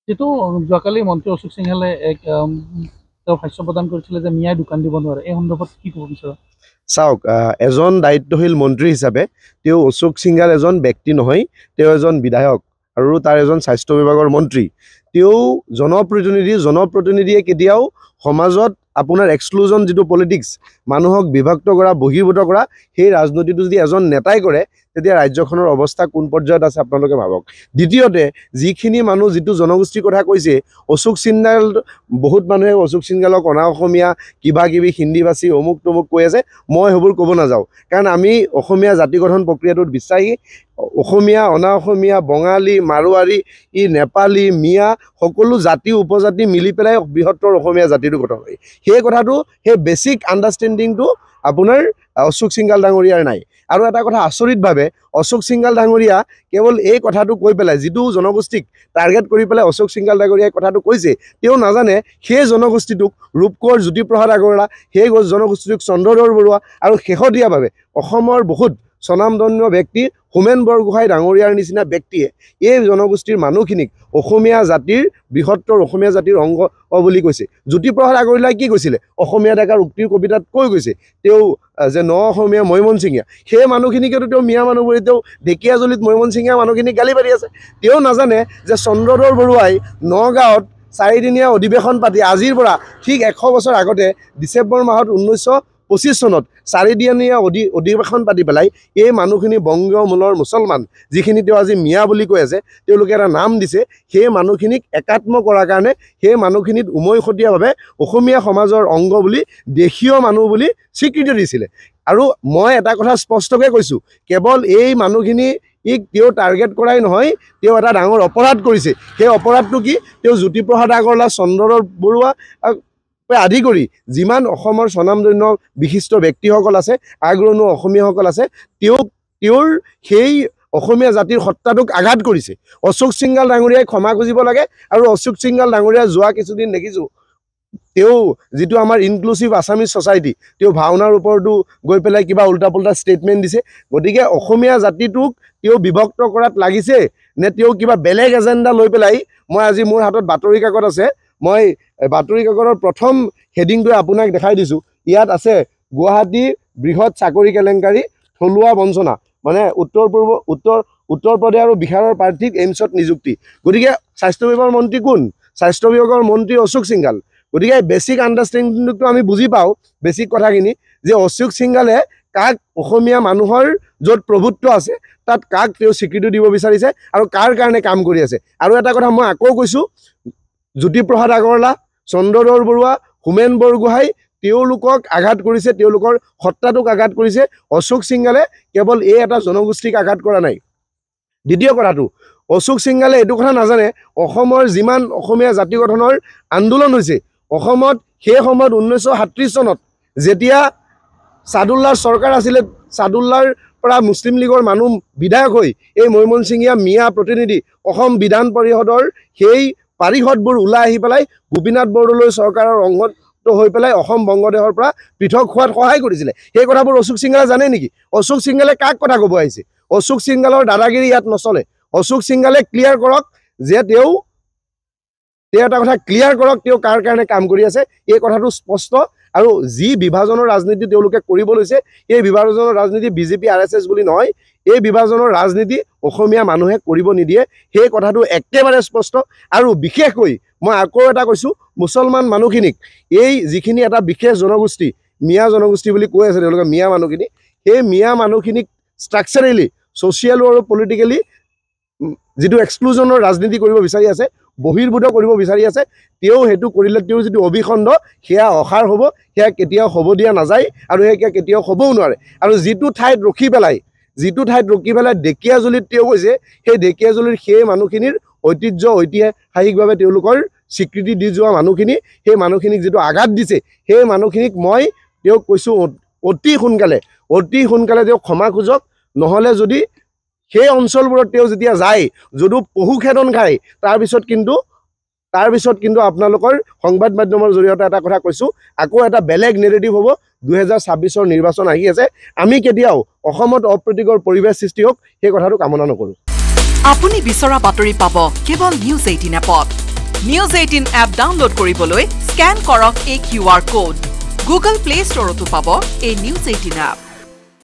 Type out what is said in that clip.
যেটো যোৱাকালি মন্ত্ৰী অশোক সিংহালে এক তেওঁ ভাষ্য প্ৰদান কৰিছিলে যে মিয়াই দোকান দিব নোৱাৰে এই সন্দৰ্ভত কি ক'ব বিচাৰা চাওক এজন দায়িত্বশীল মন্ত্ৰী হিচাপে তেওঁ অশোক সিংহাল এজন ব্যক্তি নহয় তেওঁ এজন বিধায়ক আৰু তাৰ এজন স্বাস্থ্য বিভাগৰ মন্ত্ৰী তেওঁ জনপ্ৰতিনিধিয়ে কেতিয়াও সমাজত আপোনাৰ এক্সক্লুজন যেটো পলিটিক্স মানুহক বিভক্ত কৰা বহিৰ্ভূত কৰা সেই ৰাজনীতিটো যদি এজন নেতাই কৰে তেতিয়া ৰাজ্যখনৰ অৱস্থা কোন পৰ্যায়ত আছে আপোনালোকে ভাবক দ্বিতীয়তে যিখিনি মানুহ যেটো জনগোষ্ঠীৰ কথা কৈছে অশোক সিংহাল বহুত মানুহে অশোক সিংহালক অনা অসমীয়া কিবা কিবি হিন্দী ভাষী অমুক তমুক কৈ আছে মই সেইবোৰ ক'ব নাযাওঁ কাৰণ আমি অসমীয়া জাতি গঠন প্ৰক্ৰিয়াটোত বিশ্বাসী অসমীয়া অনা অসমীয়া বঙালী মাৰোৱাৰী নেপালী মিয়া সকলো জাতি উপজাতি মিলি পেলাই বৃহত্তৰ অসমীয়া জাতিটো গঠন হয় সেই কথাটো সেই বেসিক আন্ডাৰষ্টেণ্ডিংটো আপোনাৰ অশোক সিংহাল ডাঙৰীয়াৰ নাই আৰু এটা কথা আচৰিতভাৱে অশোক সিংহাল ডাঙৰীয়া কেৱল এই কথাটো কৈ পেলাই যেটো জনগোষ্ঠীক টাৰ্গেট কৰি পেলাই অশোক সিংহাল ডাঙৰীয়াই কথাটো কৈছে তেওঁ নাজানে সেই জনগোষ্ঠীটোক ৰূপকোঁৱৰ জ্যোতিপ্ৰসাদ আগৰৱালা সেই জনগোষ্ঠীটোক চন্দ্ৰধৰ বৰুৱা আৰু শেহতীয়াভাৱে অসমৰ বহুত স্বনামধন্য ব্যক্তি হোমেন বৰগোহাঁই ডাঙৰীয়াৰ নিচিনা ব্যক্তিয়ে এই জনগোষ্ঠীৰ মানুহখিনিক অসমীয়া জাতিৰ বৃহত্তৰ অসমীয়া জাতিৰ অংগ বুলি কৈছে জ্যোতিপ্ৰসাদ আগৰৱালাই কি কৈছিলে অসমীয়া ডেকাৰ উক্তিৰ কবিতাত কৈ গৈছে তেওঁ যে ন অসমীয়া মৈমনসিঙীয়া সেই মানুহখিনিকেতো তেওঁ মিয়া মানুহ বুলি তেওঁ ঢেকীয়াজুলিত মৈমনসিঙীয়া মানুহখিনিক গালি পাৰি আছে তেওঁ নাজানে যে চন্দ্ৰধৰ বৰুৱাই নগাঁৱত 4 দিনীয়া অধিৱেশন পাতি আজিৰ পৰা ঠিক 100 বছৰ আগতে ডিচেম্বৰ মাহত 1925 চনত 4 দিনীয়া অধিৱেশন পাতি পেলাই এই মানুহখিনি বংগীয় মূলৰ মুছলমান যিখিনি তেওঁ আজি মিয়া বুলি কৈ আছে তেওঁলোকে এটা নাম দিছে সেই মানুহখিনিক একাত্ম কৰাৰ কাৰণে সেই মানুহখিনিত উমৈহতীয়াভাৱে অসমীয়া সমাজৰ অংগ বুলি দেশীয় মানুহ বুলি স্বীকৃতি দিছিলে আৰু মই এটা কথা স্পষ্টকৈ কৈছো কেৱল এই মানুহখিনি তেওঁ টাৰ্গেট কৰাই নহয় তেওঁ এটা ডাঙৰ অপৰাধ কৰিছে সেই অপৰাধটো কি তেওঁ জ্যোতিপ্ৰসাদ আগৰৱালা চন্দ্ৰধৰ বৰুৱা আদি কৰি যিমান অসমৰ স্বনামধন্য বিশিষ্ট ব্যক্তিসকল আছে আগৰণু অসমীয়াসকল আছে তেওঁৰ সেই অসমীয়া জাতিৰ সত্তাটোক আঘাত কৰিছে অশোক সিংহাল ডাঙৰীয়াই ক্ষমা খুজিব লাগে আৰু অশোক সিংহাল ডাঙৰীয়া যোৱা কিছুদিন দেখিছোঁ তেওঁ যেটো আমাৰ ইনক্লুসিভ আসামিজ সোসাইটি তেওঁ ভাওনাৰ ওপৰতো গৈ পেলাই কিবা উল্টা পুল্টা ষ্টেটমেন্ট দিছে গতিকে অসমীয়া জাতিটোক তেওঁ বিভক্ত কৰাত লাগিছে নে তেওঁ কিবা বেলেগ এজেন্ডা লৈ পেলাই মই আজি মোৰ হাতত বাতৰি কাকত আছে মই বাতৰি কাকতৰ প্ৰথম হেডিংটো আপোনাক দেখাই দিছো ইয়াত আছে গুৱাহাটী বৃহৎ চাকৰি কেলেংকাৰী থলুৱা বঞ্চনা মানে উত্তৰ প্ৰদেশ আৰু বিহাৰৰ প্ৰাৰ্থীক এইমছত নিযুক্তি গতিকে স্বাস্থ্য বিভাগৰ মন্ত্ৰী কোন স্বাস্থ্য বিভাগৰ মন্ত্ৰী অশোক সিংহাল গতিকে বেসিক আন্ডাৰষ্টেণ্ডিংটো আমি বুজি পাওঁ বেসিক কথাখিনি যে অশোক সিংহালে কাক অসমীয়া মানুহৰ য'ত প্ৰভুত্ব আছে তাত কাক তেওঁ স্বীকৃতি দিব বিচাৰিছে আৰু কাৰ কাৰণে কাম কৰি আছে আৰু এটা কথা মই আকৌ কৈছো জ্যোতিপ্ৰসাদ আগৰৱালা চন্দ্ৰধৰ বৰুৱা হোমেন বৰগোহাঁই তেওঁলোকক আঘাত কৰিছে তেওঁলোকৰ সত্তাটোক আঘাত কৰিছে অশোক সিংহালে কেৱল এই এটা জনগোষ্ঠীক আঘাত কৰা নাই দ্বিতীয় কথাটো অশোক সিংহালে এইটো কথা নাজানে অসমৰ যিমান অসমীয়া জাতি গঠনৰ আন্দোলন হৈছে অসমত সেই সময়ত 1937 চনত যেতিয়া সাদুল্লাৰ চৰকাৰ আছিল সাদুল্লাৰ পৰা মুছলিম লীগৰ মানুহ বিধায়ক হৈ এই মৈমনসিঙীয়া মিয়া প্ৰতিনিধি অসম বিধান পৰিষদৰ সেই পাৰিষদবোৰ ওলাই আহি পেলাই গোপীনাথ বৰদলৈ চৰকাৰৰ অংগত হৈ পেলাই অসম বংগদেশৰ পৰা পৃথক হোৱাত সহায় কৰিছিলে সেই কথাবোৰ অশোক সিংহালে জানে নেকি অশোক সিংহালে কাক কথা ক'ব আহিছে অশোক সিংহালৰ দাদাগিৰি ইয়াত নচলে অশোক সিংহালে ক্লিয়াৰ কৰক যে তেওঁ এটা কথা ক্লিয়াৰ কৰক তেওঁ কাৰ কাৰণে কাম কৰি আছে এই কথাটো স্পষ্ট আৰু যি বিভাজনৰ ৰাজনীতি তেওঁলোকে কৰিব লৈছে এই বিভাজনৰ ৰাজনীতি বিজেপি আৰএছএছ বুলি নহয় এই বিভাজনৰ ৰাজনীতি অসমীয়া মানুহে কৰিব নিদিয়ে সেই কথাটো একেবাৰে স্পষ্ট আৰু বিশেষকৈ মই আকৌ এটা কৈছো মুছলমান মানুহখিনিক এই যিখিনি এটা বিশেষ জনগোষ্ঠী মিয়া জনগোষ্ঠী বুলি কৈ আছে তেওঁলোকে মিয়া মানুহখিনি সেই মিয়া মানুহখিনিক ষ্ট্ৰাকচাৰেলি সোশিয়েল আৰু পলিটিক্যালি যেটো এক্সক্লুজনৰ ৰাজনীতি কৰিব বিচাৰি আছে বহিৰ্ভূত কৰিব বিচাৰি আছে তেওঁ হেতু কৰিলে তেওঁ যেটো অবিখণ্ড হেয়া অখাৰ হ'ব হেয়া কেতিয়াও হ'ব দিয়া নাযায় আৰু হেয়া কেতিয়াও হ'বও নোৱাৰে আৰু যেটো ঠাইত ৰখি পেলাই ঢেকীয়াজুলিত তেওঁ কৈছে সেই ঢেকীয়াজুলিৰ সেই মানুহখিনিৰ ঐতিহাসিকভাৱে তেওঁলোকৰ স্বীকৃতি দি যোৱা মানুহখিনি সেই মানুহখিনিক যেটো আঘাত দিছে সেই মানুহখিনিক মই তেওঁ কৈছো অতি সোনকালে তেওঁ ক্ষমা খুজক নহলে যদি সেই অঞ্চলবোৰত তেওঁ যেতিয়া যায় যদু পহুখেদন খায় তাৰ পিছত কিন্তু আপোনালোকৰ সংবাদ মাধ্যমৰ জৰিয়তে এটা কথা কৈছো আকৌ এটা বেলেগ নেৰেটিভ হ'ব 2026 নিৰ্বাচন আহি আছে আমি কেতিয়াও অসমত অপ্ৰীতিকৰ পৰিবেশ সৃষ্টি হোক সেই কথাটো কামনা নকৰো আপুনি বিচৰা বাতৰি পাব কেৱল নিউজ 18 এপত নিউজ 18 এপ ডাউনলোড কৰিবলৈ স্ক্যান কৰক এই QR code. Google Play Store তো পাব এই নিউজ 18 এপ।